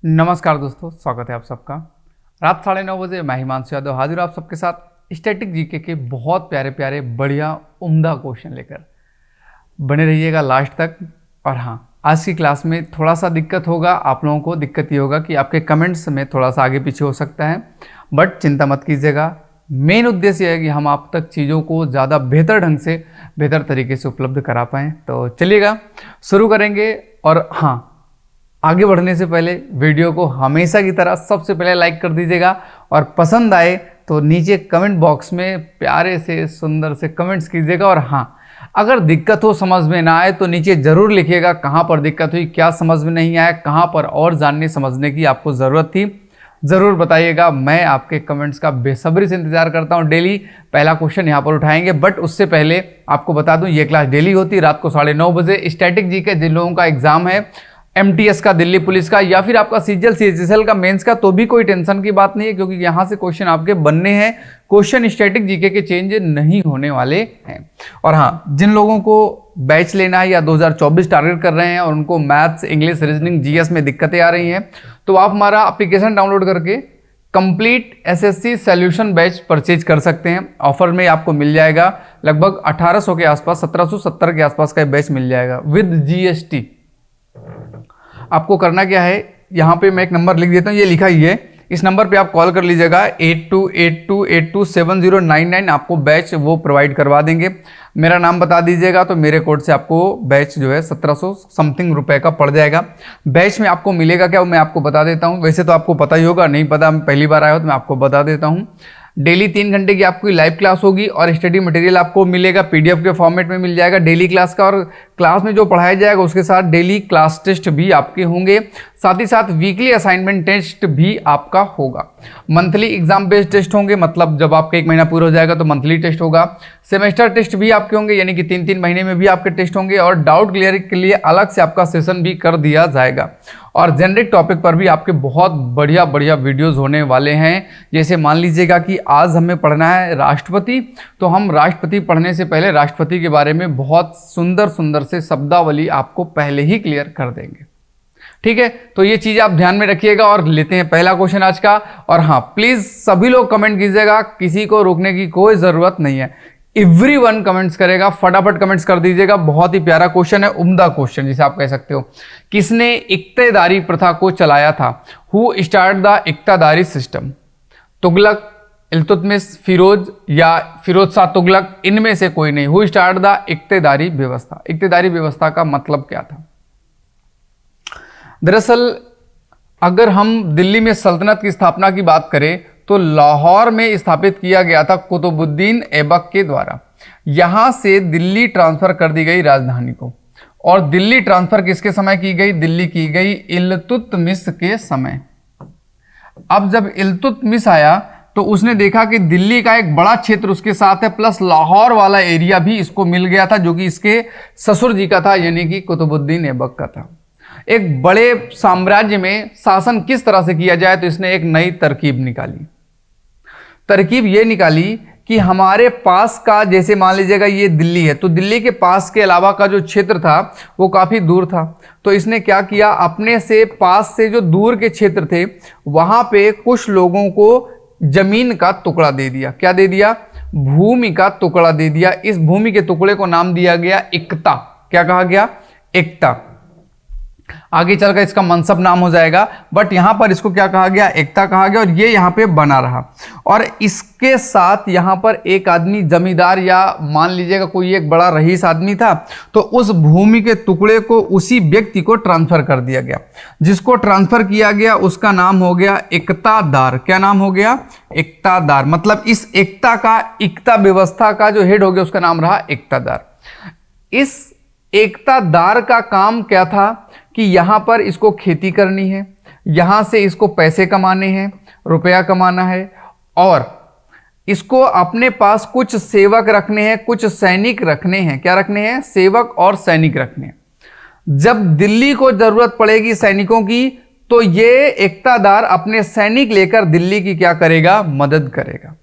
नमस्कार दोस्तों, स्वागत है आप सबका। रात 9:30 बजे मैं हिमांशु यादव हाजिर हूं आप सबके साथ स्टैटिक जीके के बहुत प्यारे प्यारे बढ़िया उम्दा क्वेश्चन लेकर। बने रहिएगा लास्ट तक। और हाँ, आज की क्लास में थोड़ा सा दिक्कत होगा, आप लोगों को दिक्कत ये होगा कि आपके कमेंट्स में थोड़ा सा आगे पीछे हो सकता है, बट चिंता मत कीजिएगा। मेन उद्देश्य है कि हम आप तक चीज़ों को ज़्यादा बेहतर ढंग से बेहतर तरीके से उपलब्ध करा पाएँ। तो चलिएगा शुरू करेंगे। और हाँ, आगे बढ़ने से पहले वीडियो को हमेशा की तरह सबसे पहले लाइक कर दीजिएगा और पसंद आए तो नीचे कमेंट बॉक्स में प्यारे से सुंदर से कमेंट्स कीजिएगा। और हाँ, अगर दिक्कत हो, समझ में ना आए तो नीचे ज़रूर लिखिएगा कहाँ पर दिक्कत हुई, क्या समझ में नहीं आया, कहाँ पर और जानने समझने की आपको ज़रूरत थी, ज़रूर बताइएगा। मैं आपके कमेंट्स का बेसब्री से इंतजार करता हूँ। डेली पहला क्वेश्चन यहाँ पर उठाएंगे, बट उससे पहले आपको बता दूँ ये क्लास डेली होती है रात को 9:30 बजे। स्टैटिक जी के जिन लोगों का एग्जाम है MTS का, दिल्ली पुलिस का, या फिर आपका CGL CHSL का मेंस का, तो भी कोई टेंशन की बात नहीं है, क्योंकि यहाँ से क्वेश्चन आपके बनने हैं। क्वेश्चन स्टैटिक जीके के चेंज नहीं होने वाले हैं। और हाँ, जिन लोगों को बैच लेना है या 2024 टारगेट कर रहे हैं और उनको मैथ्स, इंग्लिश, रीजनिंग, GS में दिक्कतें आ रही हैं, तो आप हमारा एप्लीकेशन डाउनलोड करके complete SSC solution batch purchase कर सकते हैं। ऑफर में आपको मिल जाएगा लगभग 1800 के आसपास, 1770 के आसपास का बैच मिल जाएगा विद GST। आपको करना क्या है, यहाँ पे मैं एक नंबर लिख देता हूँ, ये लिखा ही है, इस नंबर पे आप कॉल कर लीजिएगा 8282827099। आपको बैच वो प्रोवाइड करवा देंगे। मेरा नाम बता दीजिएगा तो मेरे कोड से आपको बैच जो है 1700 समथिंग रुपए का पड़ जाएगा। बैच में आपको मिलेगा क्या, वो मैं आपको बता देता हूँ। वैसे तो आपको पता ही होगा, नहीं पता पहली बार आया हो तो मैं आपको बता देता हूँ। डेली 3 घंटे की आपकी लाइव क्लास होगी और स्टडी मटेरियल आपको मिलेगा, PDF के फॉर्मेट में मिल जाएगा डेली क्लास का। और क्लास में जो पढ़ाया जाएगा उसके साथ डेली क्लास टेस्ट भी आपके होंगे, साथ ही साथ वीकली असाइनमेंट टेस्ट भी आपका होगा। मंथली एग्जाम बेस्ड टेस्ट होंगे, मतलब जब आपका 1 महीना पूरा हो जाएगा तो मंथली टेस्ट होगा। सेमेस्टर टेस्ट भी आपके होंगे, यानी कि 3-3 महीने में भी आपके टेस्ट होंगे। और डाउट क्लियर के लिए अलग से आपका सेशन भी कर दिया जाएगा। और जेनरिक टॉपिक पर भी आपके बहुत बढ़िया बढ़िया वीडियोस होने वाले हैं। जैसे मान लीजिएगा कि आज हमें पढ़ना है राष्ट्रपति, तो हम राष्ट्रपति पढ़ने से पहले राष्ट्रपति के बारे में बहुत सुंदर सुंदर से शब्दावली आपको पहले ही क्लियर कर देंगे। ठीक है, तो ये चीज़ आप ध्यान में रखिएगा। और लेते हैं पहला क्वेश्चन आज का। और हाँ, प्लीज़ सभी लोग कमेंट कीजिएगा, किसी को रोकने की कोई ज़रूरत नहीं है। एवरीवन कमेंट्स करेगा, फटाफट कमेंट्स कर दीजिएगा। बहुत ही प्यारा क्वेश्चन है, उम्दा क्वेश्चन जिसे आप कह सकते हो। किसने इक्तेदारी प्रथा को चलाया था? हु स्टार्ट द इक्तादारी सिस्टम? तुगलक, इल्तुतमिश, फिरोज या फिरोज शाह तुगलक, इनमें से कोई नहीं। हु स्टार्ट द इक्तेदारी व्यवस्था? इक्तेदारी व्यवस्था का मतलब क्या था? दरअसल अगर हम दिल्ली में सल्तनत की स्थापना की बात करें तो लाहौर में स्थापित किया गया था कुतुबुद्दीन ऐबक के द्वारा। यहां से दिल्ली ट्रांसफर कर दी गई राजधानी को। और दिल्ली ट्रांसफर किसके समय की गई? दिल्ली की गई इल्तुतमिश के समय। अब जब इल्तुतमिश आया तो उसने देखा कि दिल्ली का एक बड़ा क्षेत्र उसके साथ है, प्लस लाहौर वाला एरिया भी इसको मिल गया था, जो कि इसके ससुर जी का था, यानी कि कुतुबुद्दीन ऐबक का था। एक बड़े साम्राज्य में शासन किस तरह से किया जाए, तो इसने एक नई तरकीब निकाली। तरकीब ये निकाली कि हमारे पास का, जैसे मान लीजिएगा ये दिल्ली है, तो दिल्ली के पास के अलावा का जो क्षेत्र था वो काफ़ी दूर था। तो इसने क्या किया, अपने से पास से जो दूर के क्षेत्र थे वहाँ पे कुछ लोगों को जमीन का टुकड़ा दे दिया। क्या दे दिया? भूमि का टुकड़ा दे दिया। इस भूमि के टुकड़े को नाम दिया गया इक्ता। क्या कहा गया? इक्ता। आगे चलकर इसका मनसब नाम हो जाएगा, बट यहां पर इसको क्या कहा गया? एकता कहा गया। और ये यहां पे बना रहा। और इसके साथ यहां पर एक आदमी जमींदार या मान लीजिएगा कोई एक बड़ा रईस आदमी था, तो उस भूमि के टुकड़े को उसी व्यक्ति को ट्रांसफर कर दिया गया। जिसको ट्रांसफर किया गया उसका नाम हो गया इक्तादार। क्या नाम हो गया? इक्तादार। मतलब इस एकता का, इक्ता व्यवस्था का जो हेड हो गया उसका नाम रहा इक्तादार। इस एकतादार का काम क्या था कि यहां पर इसको खेती करनी है, यहां से इसको पैसे कमाने हैं, रुपया कमाना है, और इसको अपने पास कुछ सेवक रखने हैं, कुछ सैनिक रखने हैं। क्या रखने हैं? सेवक और सैनिक रखने हैं। जब दिल्ली को जरूरत पड़ेगी सैनिकों की, तो ये एकतादार अपने सैनिक लेकर दिल्ली की क्या करेगा? मदद करेगा।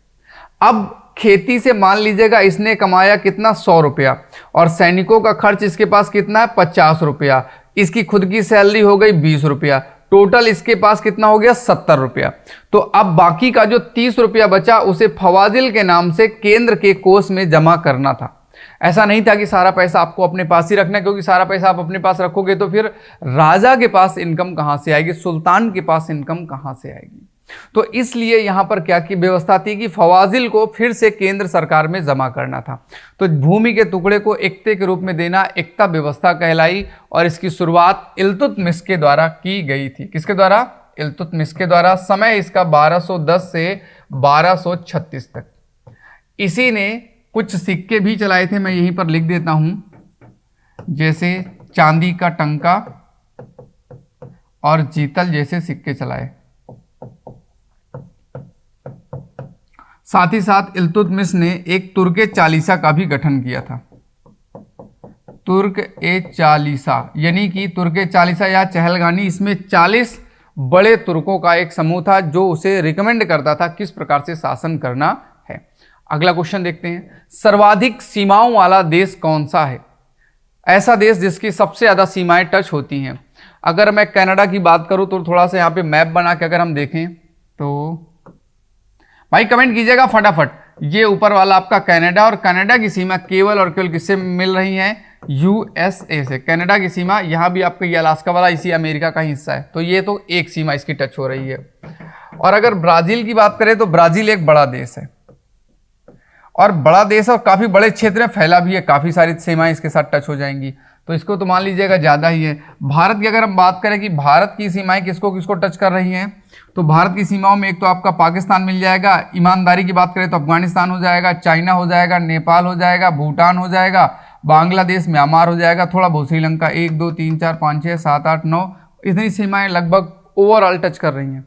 अब खेती से मान लीजिएगा इसने कमाया कितना? 100 रुपया, और सैनिकों का खर्च इसके पास कितना है? 50 रुपया। इसकी खुद की सैलरी हो गई 20 रुपया। टोटल इसके पास कितना हो गया 70 रुपया। तो अब बाकी का जो 30 रुपया बचा उसे फवाजिल के नाम से केंद्र के कोष में जमा करना था। ऐसा नहीं था कि सारा पैसा आपको अपने पास ही रखना है, क्योंकि सारा पैसा आप अपने पास रखोगे तो फिर राजा के पास इनकम कहां से आएगी, सुल्तान के पास इनकम कहां से आएगी। तो इसलिए यहां पर क्या की व्यवस्था थी कि फवाजिल को फिर से केंद्र सरकार में जमा करना था। तो भूमि के टुकड़े को एकते के रूप में देना एकता व्यवस्था कहलाई, और इसकी शुरुआत इल्तुतमिश के द्वारा की गई थी। किसके द्वारा? इल्तुतमिश के द्वारा। समय इसका 1210 से 1236 तक। इसी ने कुछ सिक्के भी चलाए थे, मैं यहीं पर लिख देता हूं, जैसे चांदी का टंका और जीतल जैसे सिक्के चलाए। साथ ही साथ इल्तुतमिश ने एक तुर्के चालीसा का भी गठन किया था। तुर्क ए चालीसा यानी कि तुर्के चालीसा या चहलगानी, इसमें 40 बड़े तुर्कों का एक समूह था जो उसे रिकमेंड करता था किस प्रकार से शासन करना है। अगला क्वेश्चन देखते हैं, सर्वाधिक सीमाओं वाला देश कौन सा है? ऐसा देश जिसकी सबसे ज्यादा सीमाएं टच होती हैं। अगर मैं कनाडा की बात करूं तो थोड़ा सा यहाँ पे मैप बना के अगर हम देखें तो भाई कमेंट कीजिएगा फटाफट। ये ऊपर वाला आपका कनाडा, और कनाडा की सीमा केवल और केवल किससे मिल रही है? यूएसए से। कनाडा की सीमा, यहाँ भी आपका ये अलास्का वाला इसी अमेरिका का हिस्सा है, तो ये तो एक सीमा इसकी टच हो रही है। और अगर ब्राजील की बात करें तो ब्राजील एक बड़ा देश है, और बड़ा देश और काफी बड़े क्षेत्र में फैला भी है, काफी सारी सीमाएं इसके साथ टच हो जाएंगी, तो इसको तो मान लीजिएगा ज्यादा ही है। भारत की अगर हम बात करें कि भारत की सीमाएं किसको किसको टच कर रही हैं, तो भारत की सीमाओं में एक तो आपका पाकिस्तान मिल जाएगा, ईमानदारी की बात करें तो अफगानिस्तान हो जाएगा, चाइना हो जाएगा, नेपाल हो जाएगा, भूटान हो जाएगा, बांग्लादेश, म्यांमार हो जाएगा, थोड़ा बहुत श्रीलंका, 1 2 3 4 5 6 7 8 9, इतनी सीमाएं लगभग ओवरऑल टच कर रही हैं।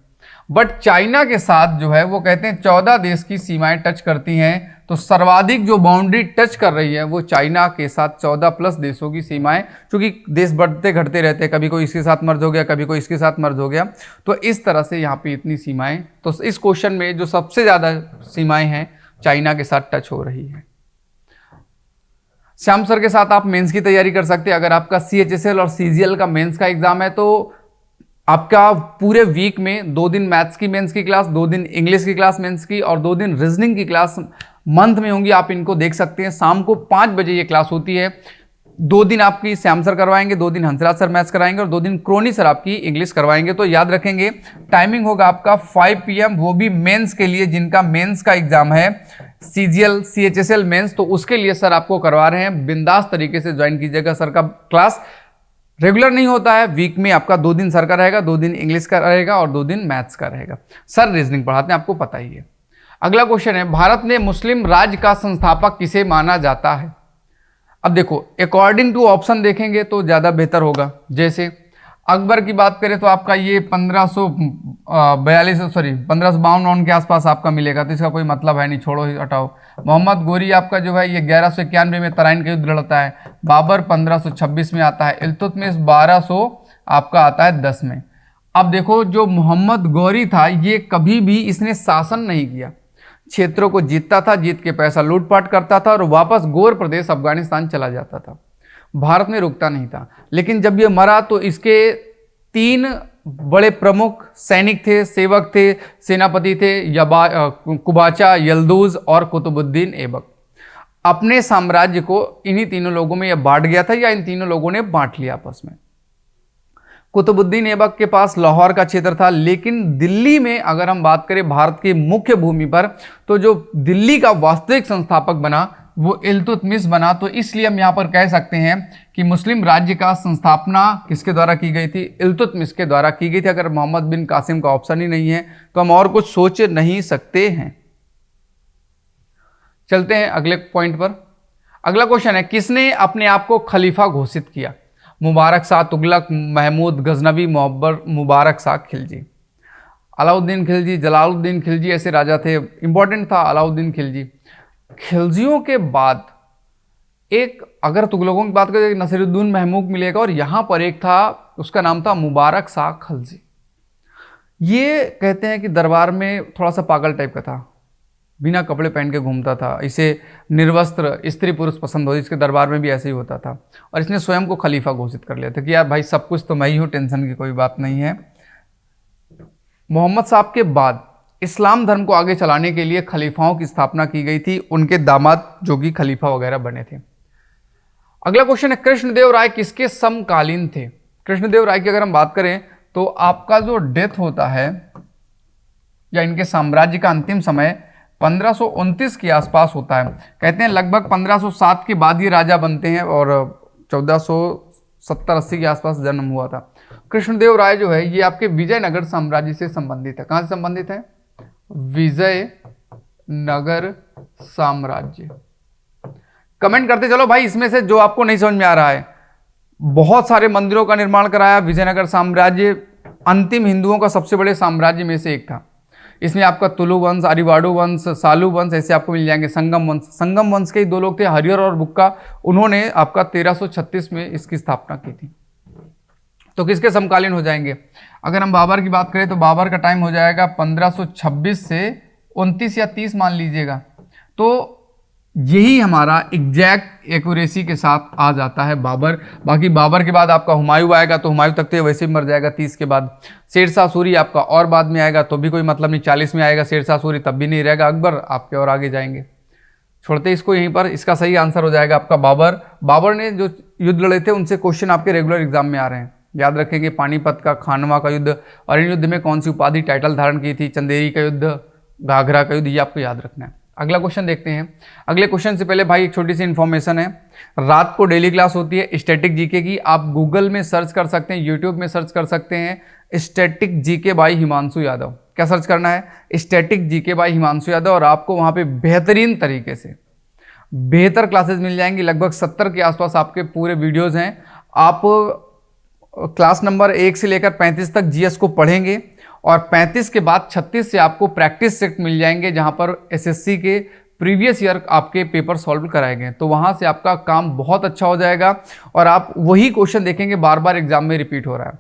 बट चाइना के साथ जो है वो कहते हैं 14 देश की सीमाएं टच करती हैं, तो सर्वाधिक जो बाउंड्री टच कर रही है वो चाइना के साथ 14 प्लस देशों की सीमाएं, क्योंकि देश बढ़ते घटते रहते हैं, कभी कोई इसके साथ मर्ज हो गया, कभी कोई इसके साथ मर्ज हो गया, तो इस तरह से यहाँ पे इतनी सीमाएं। तो इस क्वेश्चन में जो सबसे ज्यादा सीमाएं हैं चाइना के साथ टच हो रही है। श्याम सर के साथ आप मेंस की तैयारी कर सकते हैं। अगर आपका CHSL और CGL का मेंस का एग्जाम है तो आपका पूरे वीक में 2 दिन मैथ्स की मेंस की क्लास, 2 दिन इंग्लिश की क्लास मेंस की, और 2 दिन रीजनिंग की क्लास मंथ में होंगी। आप इनको देख सकते हैं। शाम को 5 बजे ये क्लास होती है। 2 दिन आपकी श्याम सर करवाएंगे, 2 दिन हंसराज सर मैथ्स कराएंगे, और 2 दिन क्रोनी सर आपकी इंग्लिश करवाएंगे। तो याद रखेंगे टाइमिंग होगा आपका 5 PM, वो भी मेंस के लिए जिनका मेंस का एग्जाम है, CGL CHSL मेंस, तो उसके लिए सर आपको करवा रहे हैं। बिंदास तरीके से ज्वाइन कीजिएगा। सर का क्लास रेगुलर नहीं होता है, वीक में आपका 2 दिन सर का रहेगा, 2 दिन इंग्लिश का रहेगा और 2 दिन मैथ्स का रहेगा। सर रीजनिंग पढ़ाते हैं, आपको पता ही है। अगला क्वेश्चन है, भारत में मुस्लिम राज्य का संस्थापक किसे माना जाता है? अब देखो अकॉर्डिंग टू ऑप्शन देखेंगे तो ज्यादा बेहतर होगा। जैसे अकबर की बात करें तो आपका ये 1552 के आसपास आपका मिलेगा, तो इसका कोई मतलब है नहीं, छोड़ो हटाओ। मोहम्मद गोरी आपका जो है ये 1191 में तराइन का युद्ध लड़ता है। बाबर 1526 में आता है। इल्तुतमिश 1200 आपका आता है 10 में। अब देखो जो मोहम्मद गौरी था ये कभी भी इसने शासन नहीं किया, क्षेत्रों को जीतता था, जीत के पैसा लूटपाट करता था और वापस गोर प्रदेश अफगानिस्तान चला जाता था, भारत में रुकता नहीं था। लेकिन जब ये मरा तो इसके 3 बड़े प्रमुख सैनिक थे, सेवक थे, सेनापति थे, कुबाचा, यल्दूज और कुतुबुद्दीन ऐबक। अपने साम्राज्य को इन्हीं तीनों लोगों में यह बांट गया था, या इन तीनों लोगों ने बांट लिया आपस में। कुतुबुद्दीन ऐबक के पास लाहौर का क्षेत्र था, लेकिन दिल्ली में अगर हम बात करें भारत की मुख्य भूमि पर, तो जो दिल्ली का वास्तविक संस्थापक बना वो इल्तुतमिश बना। तो इसलिए हम यहाँ पर कह सकते हैं कि मुस्लिम राज्य का संस्थापना किसके द्वारा की गई थी? इल्तुतमिश के द्वारा की गई थी। अगर मोहम्मद बिन कासिम का ऑप्शन ही नहीं है तो हम और कुछ सोच नहीं सकते हैं। चलते हैं अगले पॉइंट पर। अगला क्वेश्चन है, किसने अपने आप को खलीफा घोषित किया? मुबारक शाह तुगलक, महमूद गजनवी, मुबारक शाह खिलजी। अलाउद्दीन खिलजी, जलालुद्दीन खिलजी ऐसे राजा थे। इंपॉर्टेंट था अलाउद्दीन खिलजी। खिलजियों के बाद एक, अगर तुगलकों की बात करें, नसीरुद्दीन महमूद मिलेगा, और यहां पर एक था, उसका नाम था मुबारक शाह खिलजी। ये कहते हैं कि दरबार में थोड़ा सा पागल टाइप का था, बिना कपड़े पहन के घूमता था, इसे निर्वस्त्र स्त्री पुरुष पसंद हो, इसके दरबार में भी ऐसे ही होता था। और इसने स्वयं को खलीफा घोषित कर लिया था कि यार भाई सब कुछ तो मैं ही हूँ, टेंशन की कोई बात नहीं है, मोहम्मद साहब के बाद इस्लाम धर्म को आगे चलाने के लिए खलीफाओं की स्थापना की गई थी, उनके दामाद जो कि खलीफा वगैरह बने थे। अगला क्वेश्चन है, कृष्णदेव राय किसके समकालीन थे? कृष्णदेव राय की अगर हम बात करें तो आपका जो डेथ होता है या इनके साम्राज्य का अंतिम समय 1529 के आसपास होता है। कहते हैं लगभग 1507 के बाद ये राजा बनते हैं और 1470-80 के आसपास जन्म हुआ था। कृष्णदेव राय जो है ये आपके विजयनगर साम्राज्य से संबंधित है। कहाँ से संबंधित है? विजयनगर साम्राज्य। कमेंट करते चलो भाई इसमें से जो आपको नहीं समझ में आ रहा है। बहुत सारे मंदिरों का निर्माण कराया विजयनगर साम्राज्य, अंतिम हिंदुओं का सबसे बड़े साम्राज्य में से एक था। इसमें आपका तुलु वंश, अरिवाड़ू वंश, सालू वंश ऐसे आपको मिल जाएंगे। संगम वंश के ही दो लोग थे, हरिहर और बुक्का, उन्होंने आपका 1336 में इसकी स्थापना की थी। तो किसके समकालीन हो जाएंगे? अगर हम बाबर की बात करें तो बाबर का टाइम हो जाएगा 1526 से 29 या 30 मान लीजिएगा। तो यही हमारा एग्जैक्ट एक्यूरेसी के साथ आ जाता है बाबर। बाकी बाबर के बाद आपका हुमायूं आएगा तो हुमायूं तक तो वैसे भी मर जाएगा 30 के बाद। शेरशाह सूरी आपका और बाद में आएगा तो भी कोई मतलब नहीं, 40 में आएगा शेरशाह सूरी तब भी नहीं रहेगा। अकबर आपके और आगे जाएंगे। छोड़ते इसको यहीं पर, इसका सही आंसर हो जाएगा आपका बाबर। बाबर ने जो युद्ध लड़े थे उनसे क्वेश्चन आपके रेगुलर एग्जाम में आ रहे हैं। याद रखेंगे पानीपत का, खानवा का युद्ध, और इन युद्ध में कौन सी उपाधि टाइटल धारण की थी, चंदेरी का युद्ध, घाघरा का युद्ध, ये आपको याद रखना है। अगला क्वेश्चन देखते हैं। अगले क्वेश्चन से पहले भाई एक छोटी सी इन्फॉर्मेशन है। रात को डेली क्लास होती है स्टैटिक जीके की। आप गूगल में सर्च कर सकते हैं, यूट्यूब में सर्च कर सकते हैं, static GK by Himanshu Yadav. क्या सर्च करना है? Static GK by Himanshu Yadav, और आपको वहाँ पे बेहतरीन तरीके से बेहतर क्लासेस मिल जाएंगी। लगभग 70 के आसपास आपके पूरे वीडियोज़ हैं। आप क्लास नंबर 1 से लेकर 35 तक जीएस को पढ़ेंगे और 35 के बाद 36 से आपको प्रैक्टिस सेट मिल जाएंगे जहां पर एसएससी के प्रीवियस ईयर आपके पेपर सॉल्व कराए गए। तो वहां से आपका काम बहुत अच्छा हो जाएगा और आप वही क्वेश्चन देखेंगे बार बार एग्जाम में रिपीट हो रहा है।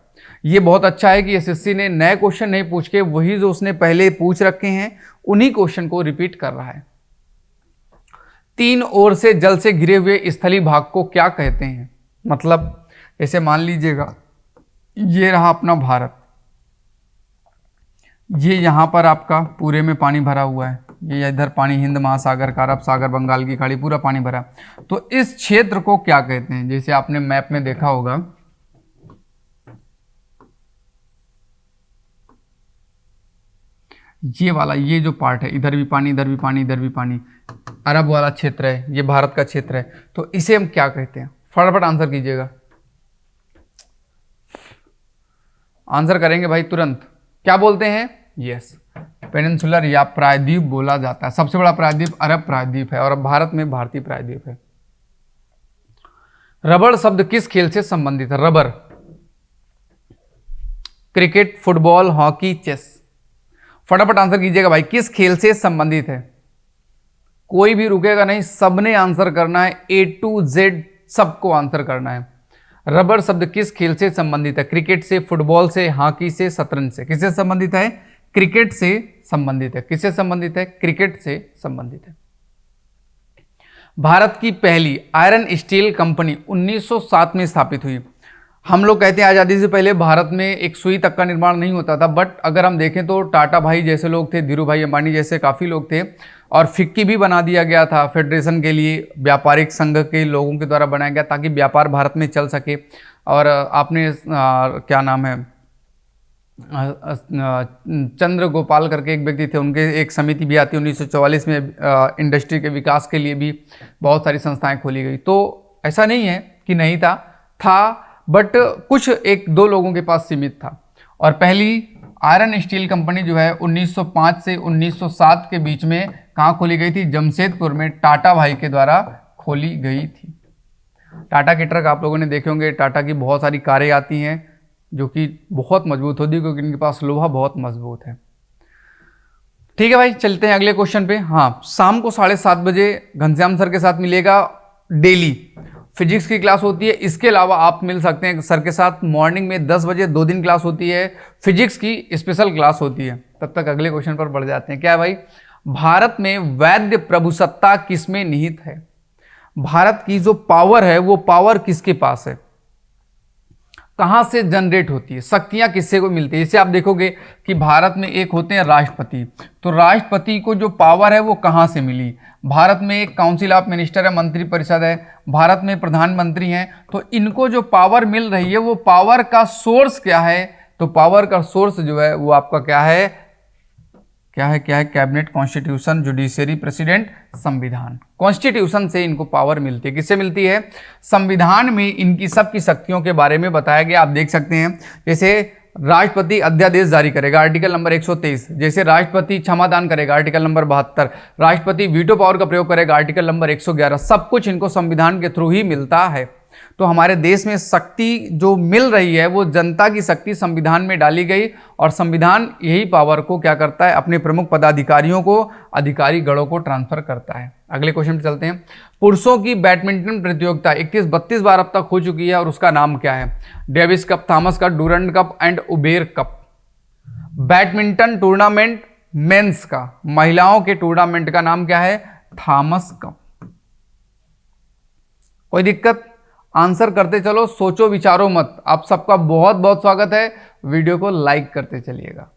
ये बहुत अच्छा है कि एसएससी ने नए क्वेश्चन नहीं पूछ के वही जो उसने पहले पूछ रखे हैं उन्हीं क्वेश्चन को रिपीट कर रहा है। 3 ओर से जल से घिरे हुए स्थलीय भाग को क्या कहते हैं? मतलब ऐसे मान लीजिएगा ये रहा अपना भारत, ये यहाँ पर आपका पूरे में पानी भरा हुआ है, ये इधर पानी हिंद महासागर का, अरब सागर, बंगाल की खाड़ी, पूरा पानी भरा। तो इस क्षेत्र को क्या कहते हैं? जैसे आपने मैप में देखा होगा, ये वाला, ये जो पार्ट है, इधर भी पानी, इधर भी पानी, इधर भी पानी, अरब वाला क्षेत्र है, ये भारत का क्षेत्र है। तो इसे हम क्या कहते हैं? फटाफट आंसर कीजिएगा। आंसर करेंगे भाई तुरंत। क्या बोलते हैं? यस, पेनिनसुलर या प्रायद्वीप बोला जाता है। सबसे बड़ा प्रायद्वीप अरब प्रायद्वीप है और अब भारत में भारतीय प्रायद्वीप है। रबड़ शब्द किस खेल से संबंधित है? Rubber, cricket, football, hockey, chess. फटाफट आंसर कीजिएगा भाई, किस खेल से संबंधित है? कोई भी रुकेगा नहीं, सबने आंसर करना है, A to Z सबको आंसर करना है। रबर शब्द किस खेल से संबंधित है? क्रिकेट से, फुटबॉल से, हॉकी से, शतरंज से। किससे संबंधित है? क्रिकेट से संबंधित है। किससे संबंधित है? क्रिकेट से संबंधित है। भारत की पहली आयरन स्टील कंपनी 1907 में स्थापित हुई। हम लोग कहते हैं आज़ादी से पहले भारत में एक सुई तक का निर्माण नहीं होता था, बट अगर हम देखें तो टाटा भाई जैसे लोग थे, धीरू भाई अंबानी जैसे काफ़ी लोग थे, और फिक्की भी बना दिया गया था फेडरेशन के लिए, व्यापारिक संघ के लोगों के द्वारा बनाया गया ताकि व्यापार भारत में चल सके। और आपने क्या नाम है, चंद्र गोपाल करके एक व्यक्ति थे, उनके एक समिति भी आती है 1944 में, इंडस्ट्री के विकास के लिए भी बहुत सारी संस्थाएं खोली गई। तो ऐसा नहीं है कि नहीं था, बट कुछ 1-2 लोगों के पास सीमित था। और पहली आयरन स्टील कंपनी जो है 1905 से 1907 के बीच में कहाँ खोली गई थी? जमशेदपुर में टाटा भाई के द्वारा खोली गई थी। टाटा के ट्रक आप लोगों ने देखे होंगे, टाटा की बहुत सारी कारें आती हैं जो कि बहुत मजबूत होती है क्योंकि इनके पास लोहा बहुत मजबूत है। ठीक है भाई, चलते हैं अगले क्वेश्चन पे। हाँ, शाम को 7:30 बजे घनश्याम सर के साथ मिलेगा, डेली फिजिक्स की क्लास होती है। इसके अलावा आप मिल सकते हैं सर के साथ मॉर्निंग में 10 बजे, 2 दिन क्लास होती है, फिजिक्स की स्पेशल क्लास होती है। तब तक अगले क्वेश्चन पर बढ़ जाते हैं। क्या है भाई? भारत में वैद्य प्रभुसत्ता किसमें निहित है? भारत की जो पावर है वो पावर किसके पास है? कहाँ से जनरेट होती है, शक्तियाँ किससे को मिलती है। जैसे आप देखोगे कि भारत में एक होते हैं राष्ट्रपति, तो राष्ट्रपति को जो पावर है वो कहाँ से मिली। भारत में एक काउंसिल ऑफ मिनिस्टर है, मंत्रिपरिषद है, भारत में प्रधानमंत्री हैं, तो इनको जो पावर मिल रही है वो पावर का सोर्स क्या है, तो पावर का सोर्स जो है वो आपका क्या है, कैबिनेट, कॉन्स्टिट्यूशन, जुडिशरी, प्रेसिडेंट, संविधान। कॉन्स्टिट्यूशन से इनको पावर मिलती है। किससे मिलती है? संविधान में इनकी सबकी शक्तियों के बारे में बताया गया। आप देख सकते हैं जैसे राष्ट्रपति अध्यादेश जारी करेगा, आर्टिकल नंबर 123। जैसे राष्ट्रपति क्षमादान करेगा, आर्टिकल नंबर 72। राष्ट्रपति वीटो पावर का प्रयोग करेगा, आर्टिकल नंबर 111। सब कुछ इनको संविधान के थ्रू ही मिलता है। तो हमारे देश में शक्ति जो मिल रही है वो जनता की शक्ति संविधान में डाली गई, और संविधान यही पावर को क्या करता है, अपने प्रमुख पदाधिकारियों को, अधिकारी गणों को ट्रांसफर करता है। अगले क्वेश्चन पे चलते हैं। पुरुषों की बैडमिंटन प्रतियोगिता 31-32 बार अब तक हो चुकी है, और उसका नाम क्या है? Davis cup, Thomas cup, Durand cup and Uber cup. Badminton tournament men's का, महिलाओं के टूर्नामेंट का नाम क्या है? Thomas cup. कोई दिक्कत? आंसर करते चलो, सोचो विचारो मत। आप सबका बहुत बहुत स्वागत है, वीडियो को लाइक करते चलिएगा।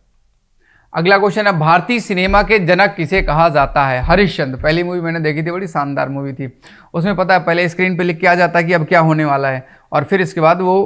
अगला क्वेश्चन है, भारतीय सिनेमा के जनक किसे कहा जाता है? हरिश्चंद्र। पहली मूवी मैंने देखी थी, बड़ी शानदार मूवी थी। उसमें पता है पहले स्क्रीन पे लिख के आ जाता है कि अब क्या होने वाला है, और फिर इसके बाद वो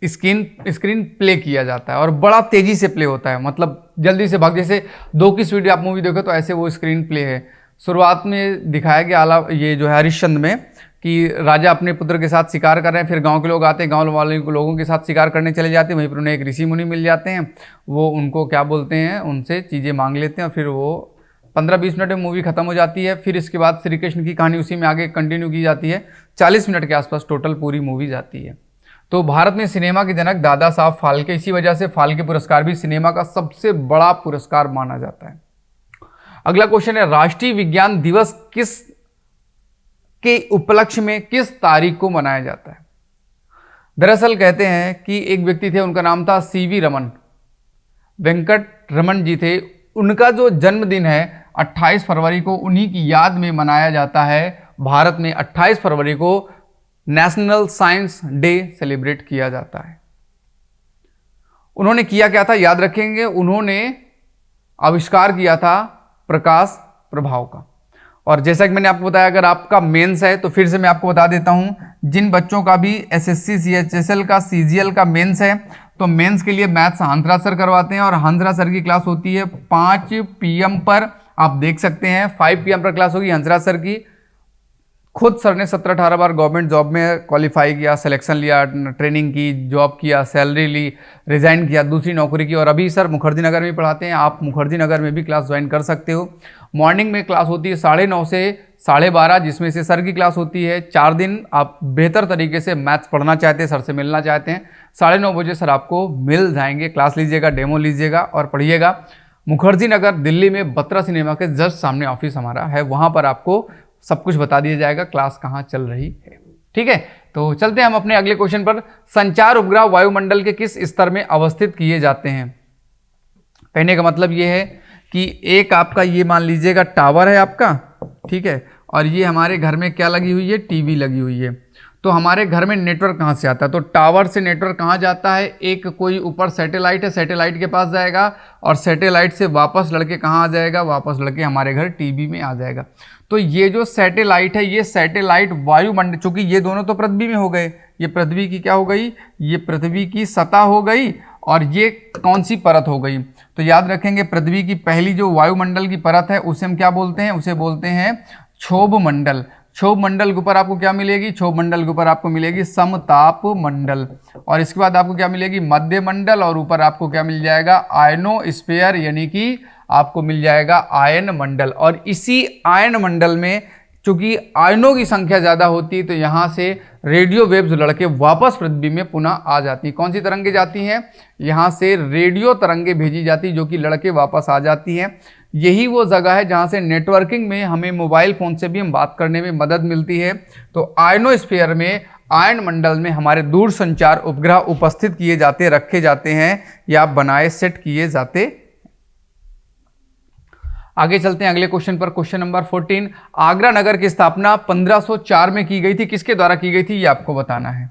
स्क्रीन प्ले किया जाता है, और बड़ा तेजी से प्ले होता है, मतलब जल्दी से भाग। जैसे 2 की स्पीड आप मूवी देखो तो ऐसे वो स्क्रीन प्ले है। शुरुआत में दिखाया गया ये जो है हरिश्चंद्र में कि राजा अपने पुत्र के साथ शिकार कर रहे हैं, फिर गांव के लोग आते हैं, गांव वाले लोगों के साथ शिकार करने चले जाते हैं। वहीं पर उन्हें एक ऋषि मुनि मिल जाते हैं, वो उनको क्या बोलते हैं, उनसे चीज़ें मांग लेते हैं, और फिर वो 15-20 मिनट में मूवी खत्म हो जाती है। फिर इसके बाद श्री कृष्ण की कहानी उसी में आगे कंटिन्यू की जाती है। 40 मिनट के आसपास टोटल पूरी मूवी जाती है। तो भारत में सिनेमा के जनक दादा साहब फाल्के, इसी वजह से फाल्के पुरस्कार भी सिनेमा का सबसे बड़ा पुरस्कार माना जाता है। अगला क्वेश्चन है, राष्ट्रीय विज्ञान दिवस किस के उपलक्ष्य में किस तारीख को मनाया जाता है? दरअसल कहते हैं कि एक व्यक्ति थे, उनका नाम था सीवी रमन, वेंकट रमन जी थे। उनका जो जन्मदिन है 28 फरवरी को, उन्हीं की याद में मनाया जाता है। भारत में 28 फरवरी को नेशनल साइंस डे सेलिब्रेट किया जाता है। उन्होंने किया क्या था, याद रखेंगे, उन्होंने आविष्कार किया था प्रकाश प्रभाव का। और जैसा कि मैंने आपको बताया, अगर आपका मेंस है तो फिर से मैं आपको बता देता हूं, जिन बच्चों का भी एसएससी सीएचएसएल का सीजीएल का मेंस है, तो मेंस के लिए मैथ्स हंसराज सर करवाते हैं, और हंसराज सर की क्लास होती है 5 PM पर। आप देख सकते हैं 5 PM पर क्लास होगी हंसराज सर की। खुद सर ने 17-18 बार गवर्नमेंट जॉब में क्वालिफाई किया, सिलेक्शन लिया, ट्रेनिंग की, जॉब किया, सैलरी ली, रिजाइन किया, दूसरी नौकरी की, और अभी सर मुखर्जी नगर में पढ़ाते हैं। आप मुखर्जी नगर में भी क्लास ज्वाइन कर सकते हो। मॉर्निंग में क्लास होती है 9:30 से 12:30, जिसमें से सर की क्लास होती है 4 दिन। आप बेहतर तरीके से मैथ्स पढ़ना चाहते हैं, सर से मिलना चाहते हैं, 9:30 बजे सर आपको मिल जाएंगे। क्लास लीजिएगा, डेमो लीजिएगा और पढ़िएगा। मुखर्जी नगर दिल्ली में बत्रा सिनेमा के जस्ट सामने ऑफिस हमारा है, वहाँ पर आपको सब कुछ बता दिया जाएगा क्लास कहाँ चल रही है। ठीक है, तो चलते हैं हम अपने अगले क्वेश्चन पर। संचार उपग्रह वायुमंडल के किस स्तर में अवस्थित किए जाते हैं? कहने का मतलब ये है कि एक आपका ये मान लीजिएगा टावर है आपका, ठीक है, और ये हमारे घर में क्या लगी हुई है, टीवी लगी हुई है। तो हमारे घर में नेटवर्क कहाँ से आता है? तो टावर से नेटवर्क कहाँ जाता है? एक कोई ऊपर सैटेलाइट है, सैटेलाइट के पास जाएगा, और सैटेलाइट से वापस लड़के कहाँ आ जाएगा? वापस लड़के हमारे घर टीवी में आ जाएगा। तो ये जो सैटेलाइट है, ये सैटेलाइट वायुमंडल, चूंकि ये दोनों तो पृथ्वी में हो गए, ये पृथ्वी की क्या हो गई, ये पृथ्वी की सतह हो गई, और ये कौन सी परत हो गई? तो याद रखेंगे, पृथ्वी की पहली जो वायुमंडल की परत है उसे हम क्या बोलते हैं? उसे बोलते हैं क्षोभ मंडल। क्षोभ मंडल के ऊपर आपको क्या मिलेगी? क्षोभ मंडल के ऊपर आपको मिलेगी समताप मंडल, और इसके बाद आपको क्या मिलेगी? मध्य मंडल, और ऊपर आपको क्या मिल जाएगा? आयनोस्फीयर, यानी कि आपको मिल जाएगा आयन मंडल। और इसी आयन मंडल में चूंकि आयनों की संख्या ज़्यादा होती है, तो यहाँ से रेडियो वेव्स लड़के वापस पृथ्वी में पुनः आ जाती हैं। कौन सी तरंगे जाती हैं? यहाँ से रेडियो तरंगे भेजी जाती, जो कि लड़के वापस आ जाती हैं। यही वो जगह है जहाँ से नेटवर्किंग में हमें मोबाइल फ़ोन से भी हम बात करने में मदद मिलती है। तो आयनोस्फीयर में, आयन मंडल में हमारे दूर संचार उपग्रह उपस्थित किए जाते, रखे जाते हैं, या बनाए सेट किए जाते। आगे चलते हैं अगले क्वेश्चन पर। क्वेश्चन नंबर 14, आगरा नगर की स्थापना 1504 में की गई थी, किसके द्वारा की गई थी ये आपको बताना है।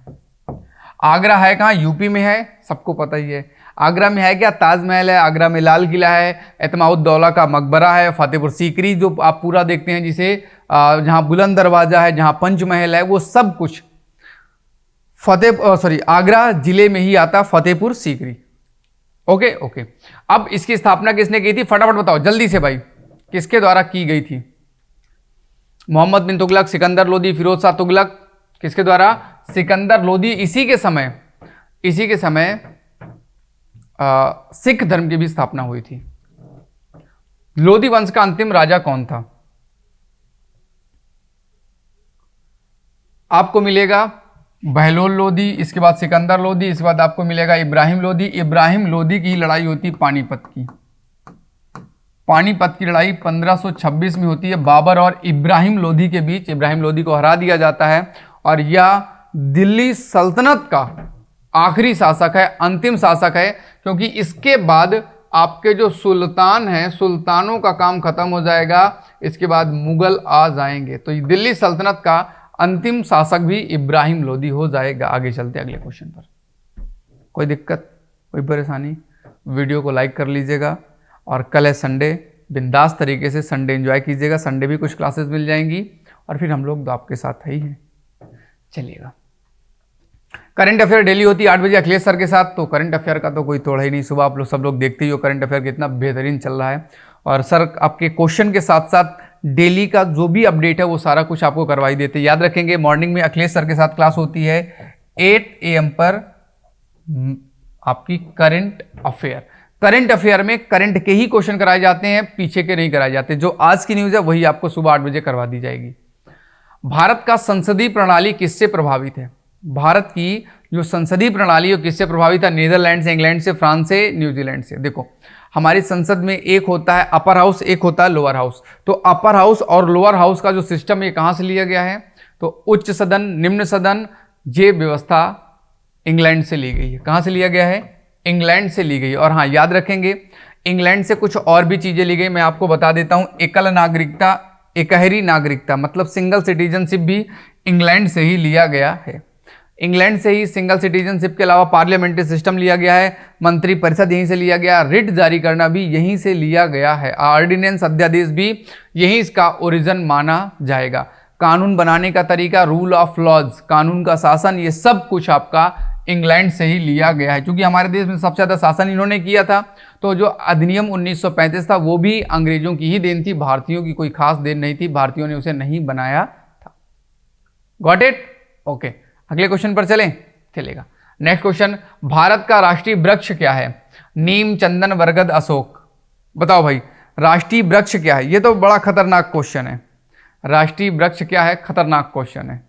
आगरा है कहाँ? यूपी में है, सबको पता ही है। आगरा में है क्या? ताजमहल है, आगरा में लाल किला है, एतमाउद्दौला का मकबरा है, फतेहपुर सीकरी जो आप पूरा देखते हैं जिसे जहाँ बुलंद दरवाजा है, जहाँ पंचमहल है, वो सब कुछ आगरा जिले में ही आता, फतेहपुर सीकरी। Okay okay. अब इसकी स्थापना किसने की थी? फटाफट बताओ जल्दी से भाई, किसके द्वारा की गई थी? मोहम्मद बिन तुगलक, सिकंदर लोदी, फिरोज शाह तुगलक, किसके द्वारा? सिकंदर लोदी। इसी के समय सिख धर्म की भी स्थापना हुई थी। लोदी वंश का अंतिम राजा कौन था? आपको मिलेगा बहलोल लोदी, इसके बाद सिकंदर लोदी, इसके बाद आपको मिलेगा इब्राहिम लोदी। इब्राहिम लोदी की लड़ाई होती पानीपत की। पानीपत की लड़ाई 1526 में होती है बाबर और इब्राहिम लोदी के बीच। इब्राहिम लोदी को हरा दिया जाता है और यह दिल्ली सल्तनत का आखिरी शासक है, अंतिम शासक है, क्योंकि इसके बाद आपके जो सुल्तान हैं, सुल्तानों का काम खत्म हो जाएगा, इसके बाद मुगल आ जाएंगे। तो दिल्ली सल्तनत का अंतिम शासक भी इब्राहिम लोदी हो जाएगा। आगे चलते अगले क्वेश्चन पर। कोई दिक्कत, कोई परेशानी? वीडियो को लाइक कर लीजिएगा और कल है संडे, बिंदास तरीके से संडे एंजॉय कीजिएगा। संडे भी कुछ क्लासेस मिल जाएंगी और फिर हम लोग तो आपके साथ ही हैं। चलिएगा, करंट अफेयर डेली होती है 8 बजे अखिलेश सर के साथ। तो करंट अफेयर का तो कोई तोड़ ही नहीं, सुबह आप लोग सब लोग देखते ही हो करंट अफेयर कितना बेहतरीन चल रहा है। और सर आपके क्वेश्चन के साथ साथ डेली का जो भी अपडेट है वो सारा कुछ आपको करवाई देते हैं। याद रखेंगे, मॉर्निंग में अखिलेश सर के साथ क्लास होती है 8 AM पर आपकी करंट अफेयर। करंट अफेयर में करंट के ही क्वेश्चन कराए जाते हैं, पीछे के नहीं कराए जाते। जो आज की न्यूज़ है वही आपको सुबह 8 बजे करवा दी जाएगी। भारत का संसदीय प्रणाली किससे प्रभावित है? भारत की जो संसदीय प्रणाली है किससे प्रभावित है? नीदरलैंड से, इंग्लैंड से, फ्रांस से, न्यूजीलैंड से। देखो, हमारी संसद में एक होता है अपर हाउस, एक होता है लोअर हाउस। तो अपर हाउस और लोअर हाउस का जो सिस्टम ये कहाँ से लिया गया है? तो उच्च सदन, निम्न सदन, ये व्यवस्था इंग्लैंड से ली गई है। कहाँ से लिया गया है? इंग्लैंड से ली गई। और हाँ, याद रखेंगे इंग्लैंड से कुछ और भी चीज़ें ली गई, मैं आपको बता देता हूँ। एकल नागरिकता, एकहरी नागरिकता मतलब सिंगल सिटीजनशिप भी इंग्लैंड से ही लिया गया है। इंग्लैंड से ही सिंगल सिटीजनशिप के अलावा पार्लियामेंट्री सिस्टम लिया गया है, मंत्री परिषद यहीं से लिया गया, रिट जारी करना भी यहीं से लिया गया है, ऑर्डिनेंस अध्यादेश भी यहीं इसका ओरिजिन माना जाएगा। कानून बनाने का तरीका, रूल ऑफ लॉज, कानून का शासन, ये सब कुछ आपका इंग्लैंड से ही लिया गया है। क्योंकि हमारे देश में सबसे ज़्यादा शासन इन्होंने किया था, तो जो अधिनियम 1935 था वो भी अंग्रेजों की ही देन थी, भारतीयों की कोई खास देन नहीं थी, भारतीयों ने उसे नहीं बनाया था। Got it? ओके, अगले क्वेश्चन पर चलेगा। नेक्स्ट क्वेश्चन, भारत का राष्ट्रीय वृक्ष क्या है? नीम, चंदन, बरगद, अशोक। बताओ भाई, राष्ट्रीय वृक्ष क्या है? ये तो बड़ा खतरनाक क्वेश्चन है। राष्ट्रीय वृक्ष क्या है? खतरनाक क्वेश्चन है,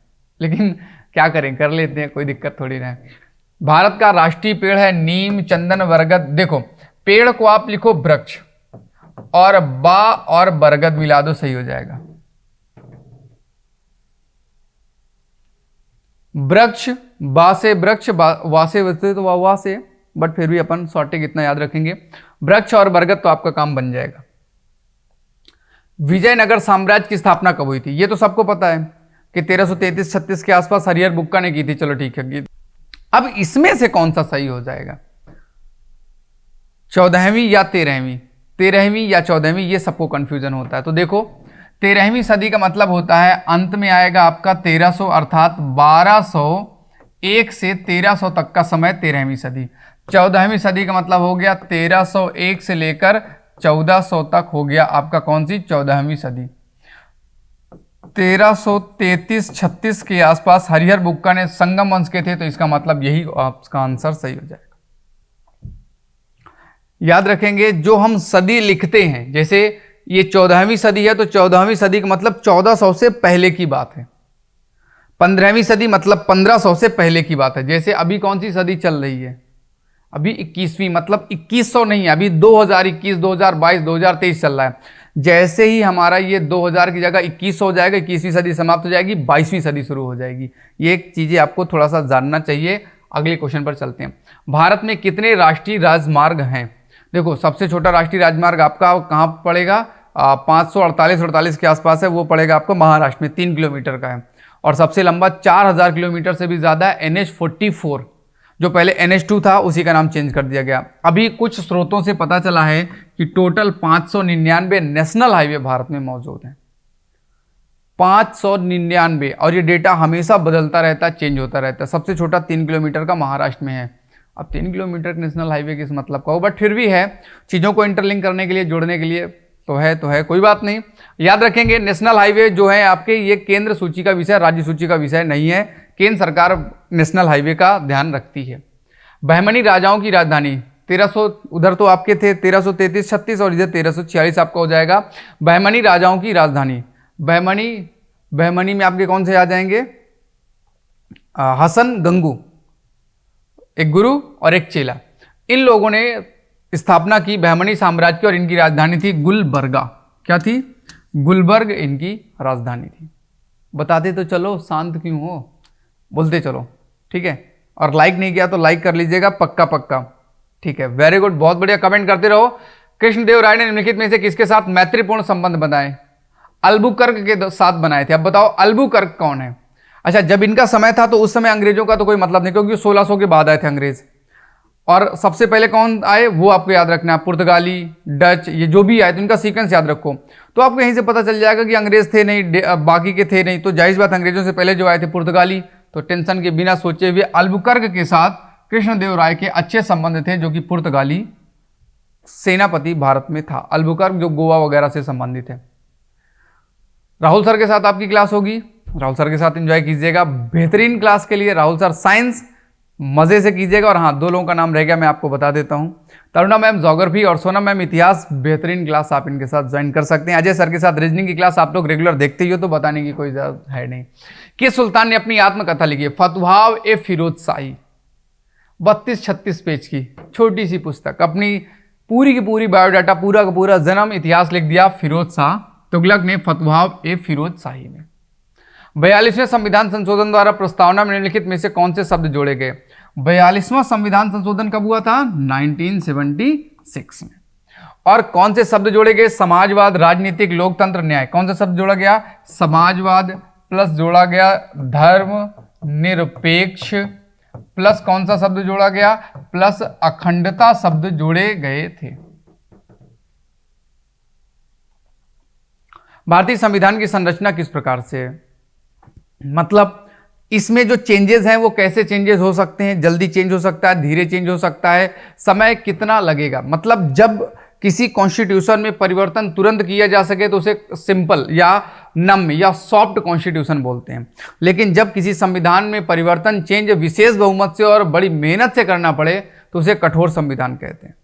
लेकिन क्या करें, कर लेते हैं, कोई दिक्कत थोड़ी ना है। भारत का राष्ट्रीय पेड़ है नीम, चंदन, बरगद। देखो, पेड़ को आप लिखो वृक्ष और बा और बरगद मिला दो, सही हो जाएगा। वृक्ष, बा से वृक्ष, वा से वैसे तो वा से, बट फिर भी अपन सॉर्टिंग इतना याद रखेंगे, वृक्ष और बरगद, तो आपका काम बन जाएगा। विजयनगर साम्राज्य की स्थापना कब हुई थी? ये तो सबको पता है कि 1333-36 के आसपास हरिहर बुक्का ने की थी। चलो ठीक है, अब इसमें से कौन सा सही हो जाएगा? 14वीं या 13वीं? 13वीं या 14वीं, ये सबको कंफ्यूजन होता है। तो देखो, 13वीं सदी का मतलब होता है अंत में आएगा आपका 1300, अर्थात 1201 से 1300 तक का समय 13वीं सदी। 14वीं सदी का मतलब हो गया 1301 से लेकर 1400 तक हो गया आपका कौन सी? 14वीं सदी। 1333-36 के आसपास हरिहर बुक्का ने संगम वंश के थे, तो इसका मतलब यही आपका आंसर सही हो जाएगा। याद रखेंगे, जो हम सदी लिखते हैं, जैसे ये 14वीं सदी है तो 14वीं सदी का मतलब 1400 से पहले की बात है। 15वीं सदी मतलब 1500 से पहले की बात है। जैसे अभी कौन सी सदी चल रही है? अभी 21वीं, मतलब 2100 नहीं, अभी 2021, 2022, 2023 चल रहा है। जैसे ही हमारा ये 2000 की जगह 2100 हो जाएगा, 21वीं सदी समाप्त हो जाएगी, 22वीं सदी शुरू हो जाएगी। ये चीज़ें आपको थोड़ा सा जानना चाहिए। अगले क्वेश्चन पर चलते हैं। भारत में कितने राष्ट्रीय राजमार्ग हैं? देखो, सबसे छोटा राष्ट्रीय राजमार्ग आपका कहाँ पड़ेगा? 548 के आसपास है, वो पड़ेगा आपको महाराष्ट्र में, 3 किलोमीटर का है। और सबसे लंबा 4000 किलोमीटर से भी ज़्यादा है, NH-44। जो पहले NH2 था उसी का नाम चेंज कर दिया गया। अभी कुछ स्रोतों से पता चला है कि टोटल 599 नेशनल हाईवे भारत में मौजूद हैं, 599, और ये डेटा हमेशा बदलता रहता है, चेंज होता रहता है। सबसे छोटा 3 किलोमीटर का महाराष्ट्र में है। अब 3 किलोमीटर नेशनल हाईवे किस मतलब का हो, बट फिर भी है, चीज़ों को इंटरलिंक करने के लिए, जोड़ने के लिए तो है, कोई बात नहीं। याद रखेंगे नेशनल हाईवे जो है आपके, ये केंद्र सूची का विषय, राज्य सूची का विषय नहीं है। केंद्र सरकार नेशनल हाईवे का ध्यान रखती है। बहमनी राजाओं की राजधानी 1300, उधर तो आपके थे 1333 36 और इधर 1346 आपका हो जाएगा। बहमनी राजाओं की राजधानी, बहमनी में आपके कौन से आ जाएंगे, हसन गंगू, एक गुरु और एक चेला, इन लोगों ने स्थापना की बहमनी साम्राज्य की, और इनकी राजधानी थी गुलबर्गा। क्या थी, गुलबर्ग इनकी राजधानी थी। बताते तो चलो, शांत क्यों हो, बोलते चलो, ठीक है। और लाइक नहीं किया तो लाइक कर लीजिएगा, पक्का पक्का, ठीक है। वेरी गुड, बहुत बढ़िया, कमेंट करते रहो। कृष्णदेव राय ने निम्नलिखित में से किसके साथ मैत्रीपूर्ण संबंध बनाए, अल्बुकर्क के साथ बनाए थे। अब बताओ अल्बुकर्क कौन है। अच्छा, जब इनका समय था तो उस समय अंग्रेजों का तो कोई मतलब नहीं, क्योंकि 1600 के बाद आए थे अंग्रेज। और सबसे पहले कौन आए वो आपको याद रखना है, पुर्तगाली, डच, ये जो भी आए तो इनका सीक्वेंस याद रखो, तो आपको यहीं से पता चल जाएगा कि अंग्रेज थे नहीं, बाकी के थे नहीं। तो जाहिर बात अंग्रेजों से पहले जो आए थे पुर्तगाली, तो टेंशन के बिना सोचे हुए अल्बुकर्क के साथ कृष्णदेव राय के अच्छे संबंध थे, जो कि पुर्तगाली सेनापति भारत में था। अल्बुकर्क जो गोवा वगैरह से संबंधित है। राहुल सर के साथ आपकी क्लास होगी, राहुल सर के साथ एंजॉय कीजिएगा। बेहतरीन क्लास के लिए राहुल सर साइंस मजे से कीजिएगा। और हाँ, 2 लोगों का नाम रह गया, मैं आपको बता देता हूँ, तरुणा मैम ज्योग्राफी और सोनम मैम इतिहास। बेहतरीन क्लास आप इनके साथ ज्वाइन कर सकते हैं। अजय सर के साथ रीजनिंग की क्लास आप लोग रेगुलर देखते ही हो, तो बताने की कोई जरूरत है नहीं। किस सुल्तान ने अपनी आत्मकथा लिखी है, फतवाव ए फिरोज शाही, 32-36 पेज की छोटी सी पुस्तक, अपनी पूरी की पूरी बायोडाटा, पूरा का पूरा जन्म इतिहास लिख दिया फिरोज शाह तुगलक ने फतवाव ए फिरोज शाही में। 42वें संविधान संशोधन द्वारा प्रस्तावना में निम्नलिखित में से कौन से शब्द जोड़े गए। 42वां संविधान संशोधन कब हुआ था, 1976 में। और कौन से शब्द जोड़े गए, समाजवाद, राजनीतिक, लोकतंत्र, न्याय। कौन सा शब्द जोड़ा गया, समाजवाद प्लस जोड़ा गया धर्म निरपेक्ष, प्लस कौन सा शब्द जोड़ा गया, प्लस अखंडता शब्द जोड़े गए थे। भारतीय संविधान की संरचना किस प्रकार से है, मतलब इसमें जो चेंजेस हैं वो कैसे चेंजेस हो सकते हैं, जल्दी चेंज हो सकता है, धीरे चेंज हो सकता है, समय कितना लगेगा। मतलब जब किसी कॉन्स्टिट्यूशन में परिवर्तन तुरंत किया जा सके तो उसे सिंपल या नम या सॉफ्ट कॉन्स्टिट्यूशन बोलते हैं। लेकिन जब किसी संविधान में परिवर्तन चेंज विशेष बहुमत से और बड़ी मेहनत से करना पड़े तो उसे कठोर संविधान कहते हैं।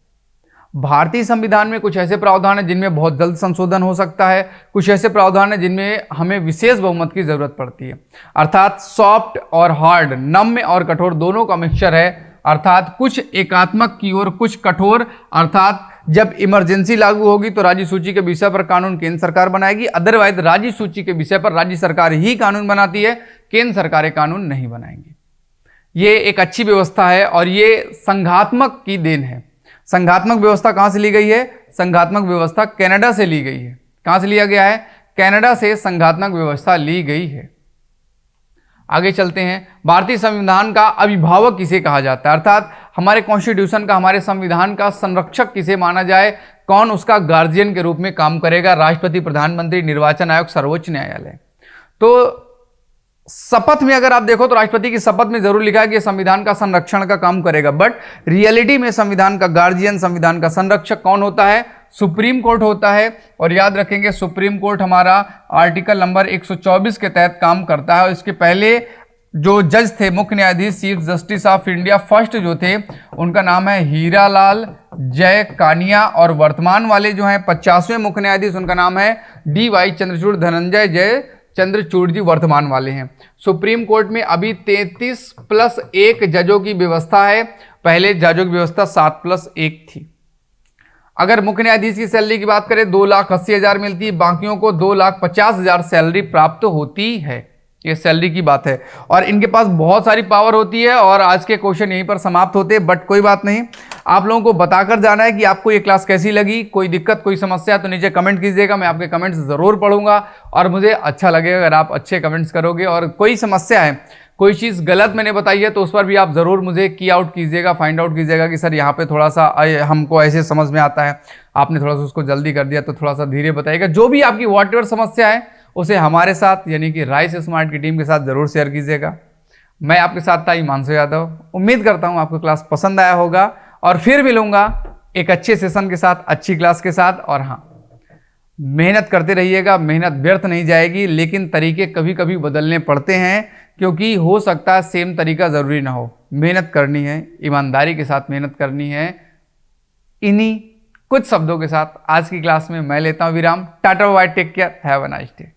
भारतीय संविधान में कुछ ऐसे प्रावधान हैं जिनमें बहुत जल्द संशोधन हो सकता है, कुछ ऐसे प्रावधान हैं जिनमें हमें विशेष बहुमत की जरूरत पड़ती है। अर्थात सॉफ्ट और हार्ड, नम्य और कठोर दोनों का मिक्सचर है। अर्थात कुछ एकात्मक की ओर, कुछ कठोर। अर्थात जब इमरजेंसी लागू होगी तो राज्य सूची के विषय पर कानून केंद्र सरकार बनाएगी, अदरवाइज राज्य सूची के विषय पर राज्य सरकार ही कानून बनाती है, केंद्र सरकारें कानून नहीं बनाएंगी। ये एक अच्छी व्यवस्था है और ये संघात्मक की देन है। संघात्मक व्यवस्था कहां से ली गई है, संघात्मक व्यवस्था कनाडा से ली गई है। कहां से लिया गया है, कनाडा से संघात्मक व्यवस्था ली गई है। आगे चलते हैं, भारतीय संविधान का अभिभावक किसे कहा जाता है, अर्थात हमारे कॉन्स्टिट्यूशन का, हमारे संविधान का संरक्षक किसे माना जाए, कौन उसका गार्जियन के रूप में काम करेगा, राष्ट्रपति, प्रधानमंत्री, निर्वाचन आयोग, सर्वोच्च न्यायालय। तो शपथ में अगर आप देखो तो राष्ट्रपति की शपथ में जरूर लिखा है कि संविधान का संरक्षण का काम करेगा, बट रियलिटी में संविधान का गार्जियन, संविधान का संरक्षक कौन होता है, सुप्रीम कोर्ट होता है। और याद रखेंगे सुप्रीम कोर्ट हमारा आर्टिकल नंबर 124 के तहत काम करता है। और इसके पहले जो जज थे, मुख्य न्यायाधीश, chief justice of India first जो थे, उनका नाम है हीरालाल जय कानिया। और वर्तमान वाले जो हैं 50वें मुख्य न्यायाधीश, उनका नाम है DY चंद्रचूड़ धनंजय जय चंद्रचूड़ जी, वर्तमान वाले हैं। सुप्रीम कोर्ट में अभी 33+1 जजों की व्यवस्था है, पहले जजों की व्यवस्था 7+1 थी। अगर मुख्य न्यायाधीश की सैलरी की बात करें 2,80,000 मिलती है, बाकियों को 2,50,000 सैलरी प्राप्त होती है। ये सैलरी की बात है और इनके पास बहुत सारी पावर होती है। और आज के क्वेश्चन यहीं पर समाप्त होते हैं, बट कोई बात नहीं, आप लोगों को बताकर जाना है कि आपको ये क्लास कैसी लगी। कोई दिक्कत, कोई समस्या तो नीचे कमेंट कीजिएगा, मैं आपके कमेंट्स जरूर पढ़ूंगा और मुझे अच्छा लगेगा अगर आप अच्छे कमेंट्स करोगे। और कोई समस्या है, कोई चीज़ गलत मैंने बताई है तो उस पर भी आप ज़रूर मुझे की आउट कीजिएगा, फाइंड आउट कीजिएगा कि सर यहाँ पे थोड़ा सा हमको ऐसे समझ में आता है, आपने थोड़ा सा उसको जल्दी कर दिया, तो थोड़ा सा धीरे बताइएगा। जो भी आपकी वॉट समस्या है उसे हमारे साथ यानी कि राइस स्मार्ट की टीम के साथ ज़रूर शेयर कीजिएगा। मैं आपके साथ था हिमांशु यादव। उम्मीद करता हूँ आपको क्लास पसंद आया होगा और फिर मिलूंगा एक अच्छे सेशन के साथ, अच्छी क्लास के साथ। और हाँ, मेहनत करते रहिएगा, मेहनत व्यर्थ नहीं जाएगी, लेकिन तरीके कभी कभी बदलने पड़ते हैं, क्योंकि हो सकता है सेम तरीका ज़रूरी ना हो। मेहनत करनी है, ईमानदारी के साथ मेहनत करनी है। इन्हीं कुछ शब्दों के साथ आज की क्लास में मैं लेता हूँ विराम। Tata bye, take care, have a nice day.